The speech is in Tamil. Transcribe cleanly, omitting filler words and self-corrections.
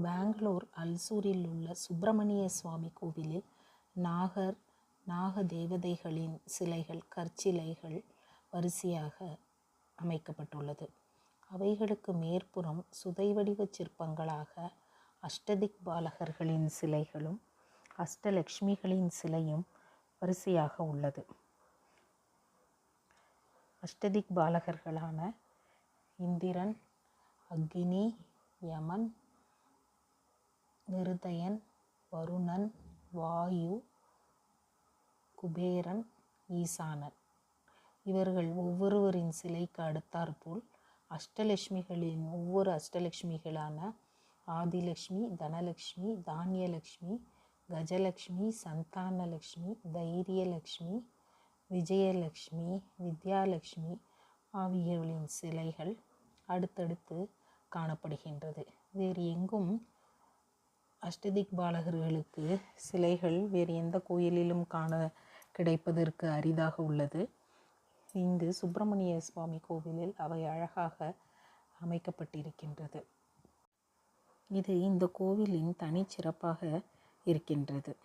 பெங்களூர் அல்சூரில் உள்ள சுப்பிரமணிய சுவாமி கோவிலில் நாக தேவதைகளின் சிலைகள் கற்சிலைகள் வரிசையாக அமைக்கப்பட்டுள்ளது. அவைகளுக்கு மேற்புறம் சுதைவடிவ சிற்பங்களாக அஷ்டதிக்பாலகர்களின் சிலைகளும் அஷ்டலக்ஷ்மிகளின் சிலையும் வரிசையாக உள்ளது. அஷ்டதிக்பாலகர்களான இந்திரன், அக்னி, யமன், நிருதயன், வருணன், வாயு, குபேரன், ஈசானன் இவர்கள் ஒவ்வொருவரின் சிலைக்கு அடுத்தாற்போல் அஷ்டலட்சுமிகளின் ஒவ்வொரு அஷ்டலட்சுமிகளான ஆதிலட்சுமி, தனலட்சுமி, தானியலட்சுமி, கஜலட்சுமி, சந்தானலட்சுமி, தைரியலட்சுமி, விஜயலட்சுமி, வித்யாலட்சுமி ஆகியவர்களின் சிலைகள் அடுத்தடுத்து காணப்படுகின்றது. வேறு எங்கும் அஷ்டதிக்பாலகர்களுக்கு சிலைகள் வேறு எந்த கோயிலிலும் கிடைப்பதற்கு அரிதாக உள்ளது. இங்கு சுப்பிரமணிய சுவாமி கோவிலில் அவை அழகாக அமைக்கப்பட்டிருக்கின்றது. இது இந்த கோவிலின் தனிச்சிறப்பாக இருக்கின்றது.